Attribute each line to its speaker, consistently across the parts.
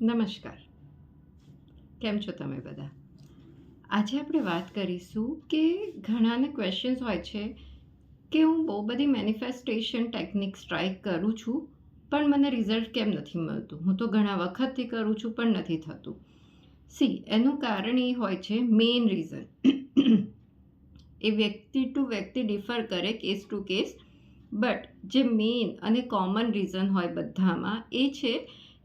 Speaker 1: નમસ્કાર. કેમ છો તમે બધા? આજે આપણે વાત કરીશું કે ઘણાને ક્વેશ્ચન્સ હોય છે કે હું બહુ બધી મેનિફેસ્ટેશન ટેકનિક્સ ટ્રાય કરું છું, પણ મને રિઝલ્ટ કેમ નથી મળતું? હું તો ઘણા વખતથી કરું છું પણ નથી થતું. એનું કારણ એ હોય છે, મેઇન રીઝન એ વ્યક્તિ ટુ વ્યક્તિ ડિફર કરે, કેસ ટુ કેસ. બટ જે મેઇન અને કોમન રીઝન હોય બધામાં એ છે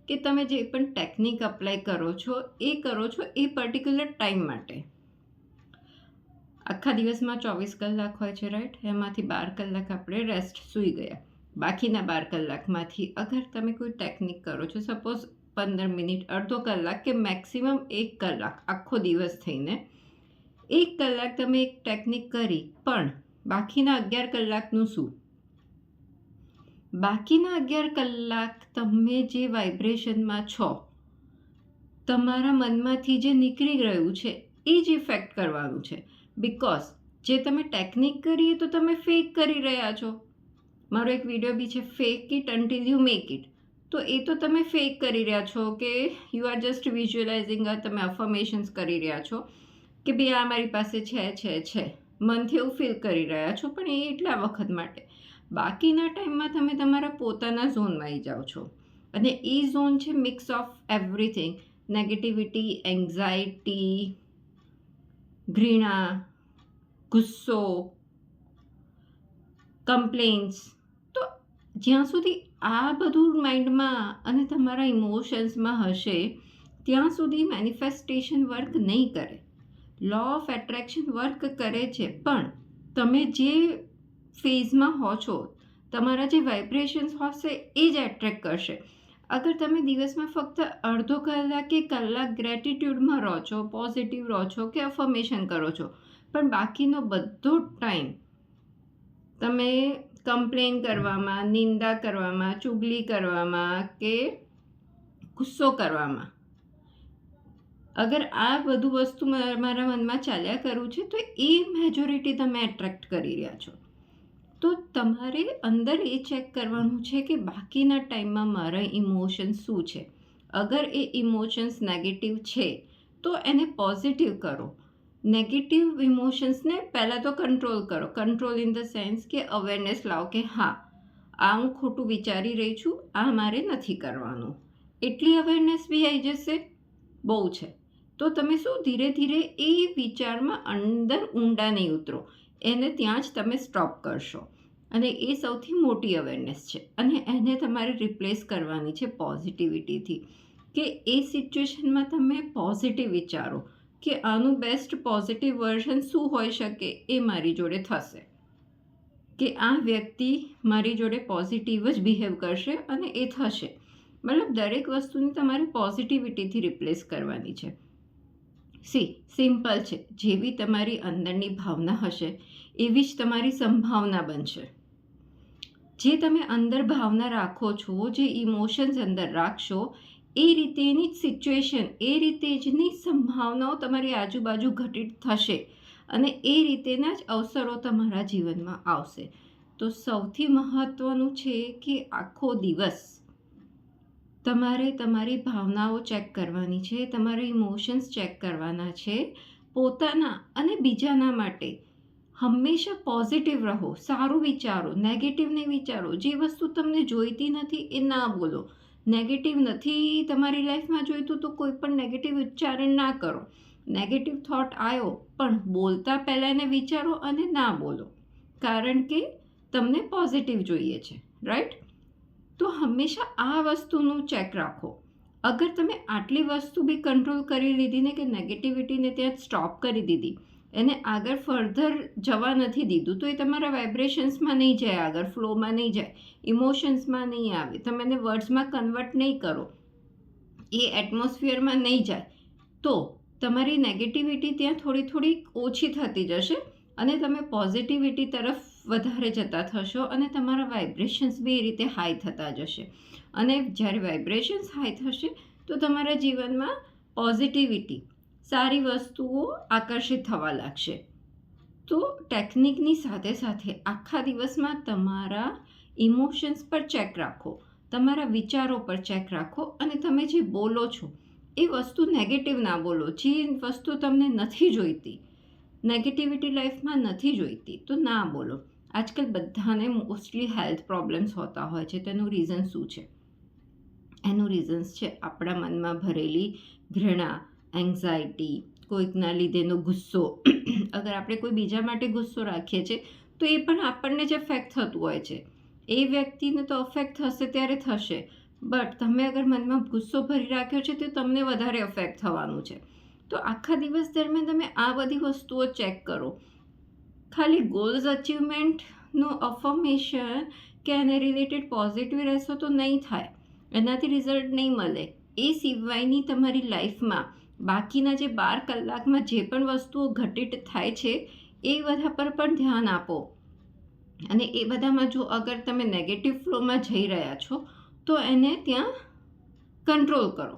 Speaker 1: કે તમે જે પણ ટેકનિક અપ્લાય કરો છો એ પર્ટિક્યુલર ટાઈમ માટે. આખા દિવસમાં 24 કલાક હોય છે, રાઈટ? એમાંથી 12 કલાક આપણે રેસ્ટ સૂઈ ગયા. બાકીના 12 કલાકમાંથી અગર તમે કોઈ ટેકનિક કરો છો, સપોઝ 15 મિનિટ, અડધો કલાક કે મેક્સિમમ 1 કલાક, આખો દિવસ થઈને 1 કલાક તમે એક ટેકનિક કરી, પણ બાકીના 11 કલાકનું શું? બાકીના 11 કલાક તમે જે વાઇબ્રેશનમાં છો, તમારા મનમાંથી જે નીકળી રહ્યું છે એ જ ઇફેક્ટ કરવાનું છે. બિકોઝ જે તમે ટેકનિક કરી એ તો તમે ફેક કરી રહ્યા છો. મારો એક વિડીયો બી છે, fake it until you make it. તો એ તો તમે ફેક કરી રહ્યા છો કે યુ આર જસ્ટ વિઝ્યુઅલાઇઝિંગ, તમે અફર્મેશન્સ કરી રહ્યા છો કે ભાઈ આ મારી પાસે છે, મનથી એવું ફીલ કરી રહ્યા છો, પણ એ એટલા વખત માટે. બાકીના ટાઈમમાં તમે તમારા પોતાના ઝોનમાં આવી જાઓ છો, અને એ ઝોન છે mix of everything. Negativity, anxiety, ઘૃણા, ગુસ્સો, કમ્પ્લેન્ટ્સ. તો જ્યાં સુધી આ બધું માઇન્ડમાં અને તમારા ઇમોશન્સમાં હશે ત્યાં સુધી મેનિફેસ્ટેશન વર્ક નહીં કરે. લો ઓફ એટ્રેક્શન વર્ક કરે છે, પણ તમે જે ફેઝમાં હો છો, તમારા જે વાઇબ્રેશન્સ હશે એ જ એટ્રેક્ટ કરશે. અગર તમે દિવસમાં ફક્ત અડધો કલાક કે કલાક ગ્રેટિટ્યૂડમાં રહો છો, પોઝિટિવ રહો છો કે અફર્મેશન કરો છો, પણ બાકીનો બધો ટાઈમ તમે કમ્પ્લેન કરવામાં, નિંદા કરવામાં, ચુગલી કરવામાં કે ગુસ્સો કરવામાં, અગર આ બધું વસ્તુ મારા મનમાં ચાલ્યા કરવું છે, તો એ મેજોરિટી તમે એટ્રેક્ટ કરી રહ્યા છો. તો તમારે અંદર એ ચેક કરવાનું છે કે બાકીના ટાઈમમાં મારા ઇમોશન્સ શું છે. અગર એ ઇમોશન્સ નેગેટિવ છે તો એને પોઝિટિવ કરો. નેગેટિવ ઇમોશન્સને પહેલાં તો કંટ્રોલ કરો. કંટ્રોલ ઇન ધ સેન્સ કે અવેરનેસ લાવો કે હા, આ હું ખોટું વિચારી રહી છું, આ મારે નથી કરવાનું. એટલી અવેરનેસ બી આવી જશે, બહુ છે. તો તમે શું ધીરે ધીરે એ વિચારમાં અંદર ઊંડા નહીં ઉતરો, એને ત્યાં જ તમે સ્ટોપ કરશો. અને એ સૌથી મોટી અવેરનેસ છે, અને એને તમારે રિપ્લેસ કરવાની છે પોઝિટિવિટીથી. કે એ સિચ્યુએશનમાં તમે પોઝિટિવ વિચારો કે આનું બેસ્ટ પોઝિટિવ વર્ઝન શું હોઈ શકે, એ મારી જોડે થશે, કે આ વ્યક્તિ મારી જોડે પોઝિટિવ જ બિહેવ કરશે અને એ થશે. મતલબ દરેક વસ્તુને તમારે પોઝિટિવિટીથી રિપ્લેસ કરવાની છે. સિમ્પલ છે. જેવી તમારી અંદરની ભાવના હશે એવી જ તમારી સંભાવના બનશે. જે તમે અંદર ભાવના રાખો છો, જે ઇમોશન્સ અંદર રાખશો, એ રીતેની જ સિચ્યુએશન, એ રીતે જની સંભાવનાઓ તમારી આજુબાજુ ઘટિત થશે, અને એ રીતેના જ અવસરો તમારા જીવનમાં આવશે. તો સૌથી મહત્ત્વનું છે કે આખો દિવસ તમારે તમારી ભાવનાઓ ચેક કરવાની છે, તમારા ઇમોશન્સ ચેક કરવાના છે, પોતાના અને બીજાના માટે. હંમેશા પોઝિટિવ રહો, સારું વિચારો, નેગેટિવ નહીં વિચારો. જે વસ્તુ તમને જોઈતી નથી એ ના બોલો. નેગેટિવ નથી તમારી લાઈફમાં જોઈતું તો કોઈ પણ નેગેટિવ ઉચ્ચારણ ના કરો. નેગેટિવ થોટ આવ્યો પણ બોલતા પહેલાં એને વિચારો અને ના બોલો, કારણ કે તમને પોઝિટિવ જોઈએ છે, રાઈટ? તો હંમેશા આ વસ્તુનું ચેક રાખો. અગર તમે આટલી વસ્તુ બી કંટ્રોલ કરી લીધી ને, કે નેગેટિવિટીને ત્યાં સ્ટોપ કરી દીધી, એને આગળ ફર્ધર જવા નથી દીધું, તો એ તમારા વાઇબ્રેશન્સમાં નહીં જાય, આગળ ફ્લોમાં નહીં જાય, ઇમોશન્સમાં નહીં આવે, તમે એને વર્ડ્સમાં કન્વર્ટ નહીં કરો, એ એટમોસ્ફિયરમાં નહીં જાય, તો તમારી નેગેટિવિટી ત્યાં થોડી ઓછી થતી જશે અને તમે પોઝિટિવિટી તરફ વધારે જતા થશો, અને તમારા વાઇબ્રેશન્સ બી એ રીતે હાઈ થતા જશે. અને જ્યારે વાઇબ્રેશન્સ હાઈ થશે તો તમારા જીવનમાં પોઝિટિવિટી, સારી વસ્તુઓ આકર્ષિત થવા લાગશે. તો ટેકનિકની સાથે સાથે આખા દિવસમાં તમારા ઇમોશન્સ પર ચેક રાખો. તમારા વિચારો પર ચેક રાખો અને તમે જે બોલો છો એ વસ્તુ નેગેટિવ ના બોલો. જે વસ્તુ તમને નથી જોઈતી, નેગેટિવિટી લાઈફમાં નથી જોઈતી, તો ના બોલો. આજકાલ બધાને મોસ્ટલી હેલ્થ પ્રોબ્લેમ્સ હોતા હોય છે. તેનું રીઝન શું છે? એનું રીઝન્સ છે આપણા મનમાં ભરેલી ઘૃણા, એન્ઝાયટી, કોઈકના લીધેનો ગુસ્સો. અગર આપણે કોઈ બીજા માટે ગુસ્સો રાખીએ છીએ તો એ પણ આપણને જ અફેક્ટ થતું હોય છે. એ વ્યક્તિને તો અફેક્ટ થશે ત્યારે થશે, બટ તમે અગર મનમાં ગુસ્સો ભરી રાખ્યો છે તો તમને વધારે અફેક્ટ થવાનું છે. તો આખા દિવસ દરમિયાન તમે આ બધી વસ્તુઓ ચેક કરો. ખાલી ગોલ્સ અચીવમેન્ટનું અફર્મેશન કે એને રિલેટેડ પોઝિટિવ રહેશો તો નહીં થાય, એનાથી રિઝલ્ટ નહીં મળે. એ સિવાયની તમારી લાઈફમાં બાકીના જે 12 કલાકમાં જે પણ વસ્તુઓ ઘટિત થાય છે એ બધા પર પણ ધ્યાન આપો. અને એ બધામાં જો અગર તમે નેગેટિવ ફ્લોમાં જઈ રહ્યા છો તો એને ત્યાં કંટ્રોલ કરો.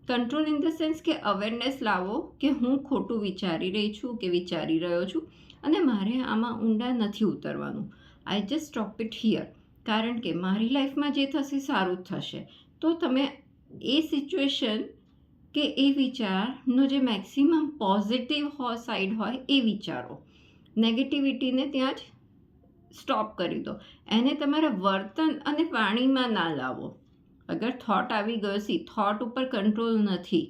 Speaker 1: કંટ્રોલ ઇન ધ સેન્સ કે અવેરનેસ લાવો કે હું ખોટું વિચારી રહી છું કે વિચારી રહ્યો છું અને મારે આમાં ઊંડા નથી ઉતરવાનું. I just stop it here. કારણ કે મારી લાઈફમાં જે થશે સારું જ થશે. તો તમે એ સિચ્યુએશન કે એ વિચારનો જે મેક્સિમમ પોઝિટિવ સાઈડ હોય એ વિચારો. નેગેટિવિટીને ત્યાં જ સ્ટોપ કરી દો. એને તમારા વર્તન અને વાણીમાં ના લાવો. અગર થોટ આવી ગયો છે, થોટ ઉપર કંટ્રોલ નથી.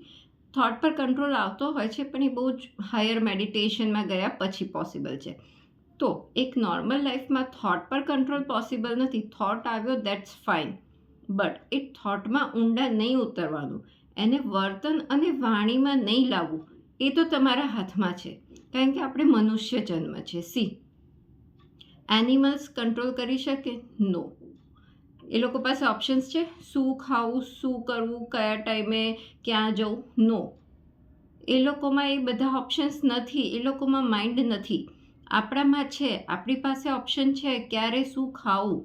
Speaker 1: થોટ પર કંટ્રોલ આવતો હોય છે પણ એ બહુ જ હાયર મેડિટેશનમાં ગયા પછી પોસિબલ છે. તો એક નોર્મલ લાઈફમાં થોટ પર કંટ્રોલ પોસિબલ નથી. થોટ આવ્યો દેટ્સ ફાઇન, બટ એ થોટમાં ઊંડા નહીં ઉતરવાનું. એને વર્તન અને વાણીમાં નહીં લાવવું. એ તો તમારા હાથમાં છે, કારણ કે આપણે મનુષ્ય જન્મ છે. એનિમલ્સ કંટ્રોલ કરી શકે? નો. એ લોકો પાસે ઓપ્શન્સ છે શું ખાવું, શું કરવું, કયા ટાઈમે ક્યાં જવું? નો. એ લોકોમાં એ બધા ઓપ્શન્સ નથી. એ લોકોમાં માઇન્ડ નથી. આપણામાં છે. આપણી પાસે ઓપ્શન છે ક્યારે શું ખાવું,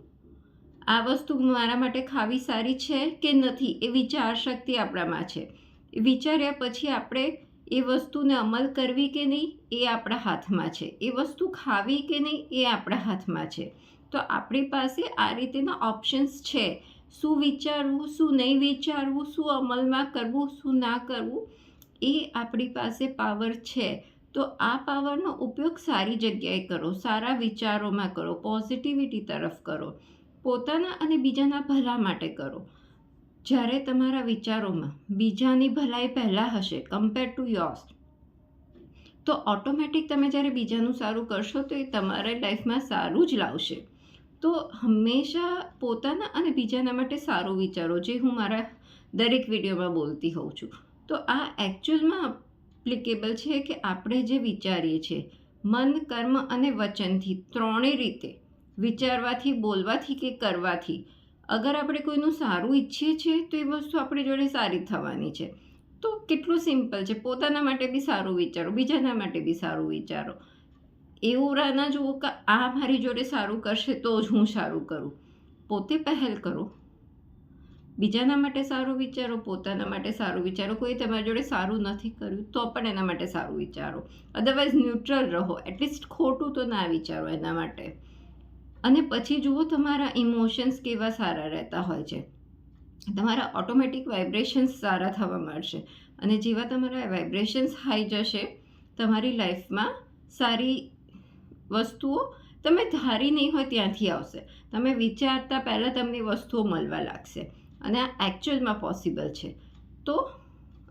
Speaker 1: આ વસ્તુ મારા માટે ખાવી સારી છે કે નથી, એ વિચાર શક્તિ આપણામાં છે. એ વિચાર્યા પછી આપણે એ વસ્તુને અમલ કરવી કે નહીં એ આપણા હાથમાં છે. એ વસ્તુ ખાવી કે નહીં એ આપણા હાથમાં છે. તો આપણી પાસે આ રીતેના ઓપ્શન્સ છે. શું વિચારવું, શું નહીં વિચારવું, શું અમલમાં કરવું, શું ના કરવું, એ આપણી પાસે પાવર છે. તો આ પાવરનો ઉપયોગ સારી જગ્યાએ કરો, સારા વિચારોમાં કરો, પોઝિટિવિટી તરફ કરો, પોતાના અને બીજાના ભલા માટે કરો. જ્યારે તમારા વિચારોમાં બીજાની ભલાઈ પહેલાં હશે કમ્પેર ટુ યોર્સ, તો ઓટોમેટિક તમે જ્યારે બીજાનું સારું કરશો તો એ તમારા લાઈફમાં સારું જ લાવશે. તો હંમેશા પોતાના અને બીજાના માટે સારું વિચારો, જે હું મારા દરેક વિડીયોમાં બોલતી હોઉં છું. તો આ એકચ્યુઅલમાં એપ્લિકેબલ છે કે આપણે જે વિચારીએ છીએ મન, કર્મ અને વચનથી, ત્રણેય રીતે વિચારવાથી, બોલવાથી કે કરવાથી, અગર આપણે કોઈનું સારું ઈચ્છીએ છીએ તો એ વસ્તુ આપણી જોડે સારી થવાની છે. તો કેટલું સિમ્પલ છે. પોતાના માટે બી સારું વિચારો, બીજાના માટે બી સારું વિચારો. એવું ના જુઓ કે આ મારી જોડે સારું કરશે તો જ હું સારું કરું. પોતે પહેલ કરો, બીજાના માટે સારું વિચારો, પોતાના માટે સારું વિચારો. કોઈ તમારી જોડે સારું નથી કર્યું તો પણ એના માટે સારું વિચારો. અદરવાઇઝ ન્યુટ્રલ રહો. એટલીસ્ટ ખોટું તો ના વિચારો એના માટે. અને પછી જુઓ તમારા ઇમોશન્સ કેવા સારા રહેતા હોય છે. તમારા ઓટોમેટિક વાઇબ્રેશન્સ સારા થવા મળશે. અને જેવા તમારા વાઇબ્રેશન્સ હાઈ જશે, તમારી લાઈફમાં સારી વસ્તુઓ તમે ધારી નહીં હોય ત્યાંથી આવશે. તમે વિચારતા પહેલાં તમને વસ્તુઓ મળવા લાગશે. અને આ એકચ્યુઅલમાં પોસિબલ છે. તો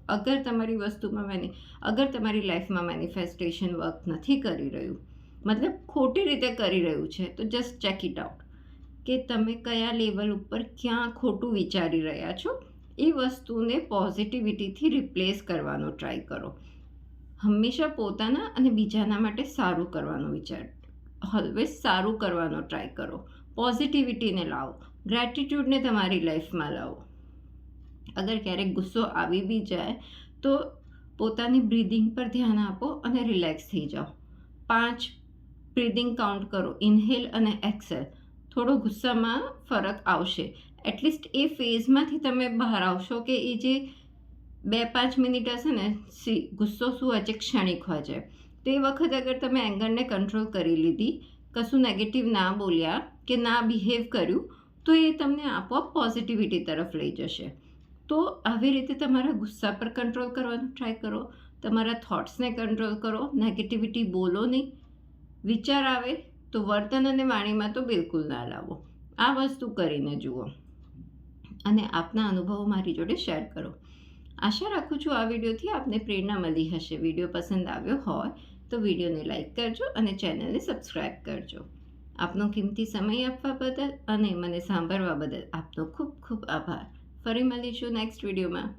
Speaker 1: અગર તમારી અગર તમારી લાઈફમાં મેનિફેસ્ટેશન વર્ક નથી કરી રહ્યું, મતલબ ખોટી રીતે કરી રહ્યું છે, તો જસ્ટ ચેક ઇટ આઉટ કે તમે કયા લેવલ ઉપર ક્યાં ખોટું વિચારી રહ્યા છો. એ વસ્તુને પોઝિટિવિટીથી રિપ્લેસ કરવાનો ટ્રાય કરો. હંમેશા પોતાના અને બીજાના માટે સારું કરવાનો વિચાર, ઓલવેઝ સારું કરવાનો ટ્રાય કરો. પોઝિટિવિટીને લાવો, ગ્રેટિટ્યૂડને તમારી લાઈફમાં લાવો. અગર ક્યારેક ગુસ્સો આવી બી જાય તો પોતાની બ્રીધિંગ પર ધ્યાન આપો અને રિલેક્સ થઈ જાઓ. 5 બ્રીધિંગ કાઉન્ટ કરો, ઇન્હેલ અને એક્સેલ. થોડો ગુસ્સામાં ફરક આવશે. એટલીસ્ટ એ ફેઝમાંથી તમે બહાર આવશો કે એ જે 2-5 મિનિટ હશે ને, ગુસ્સો શું હોય છે, ક્ષણિક હોય છે. તો એ વખત અગર તમે એંગરને કંટ્રોલ કરી લીધી, કશું નેગેટિવ ના બોલ્યા કે ના બિહેવ કર્યું, તો એ તમને આપોઆપ પોઝિટિવિટી તરફ લઈ જશે. તો આવી રીતે તમારા ગુસ્સા પર કંટ્રોલ કરવાનો ટ્રાય કરો, તમારા થોટ્સને કંટ્રોલ કરો, નેગેટિવિટી બોલો નહીં, વિચાર આવે તો વર્તન અને વાણીમાં તો બિલકુલ ના લાવો. આ વસ્તુ કરીને જુઓ અને આપના અનુભવો મારી જોડે શેર કરો. આશા રાખું છું આ વિડીયોથી આપને પ્રેરણા મળી હશે. વિડીયો પસંદ આવ્યો હોય તો વિડીયોને લાઈક કરજો અને ચેનલને સબસ્ક્રાઈબ કરજો. આપનો કિંમતી સમય આપવા બદલ અને મને સાંભળવા બદલ આપનો ખૂબ ખૂબ આભાર. ફરી મળીશું નેક્સ્ટ વિડીયોમાં.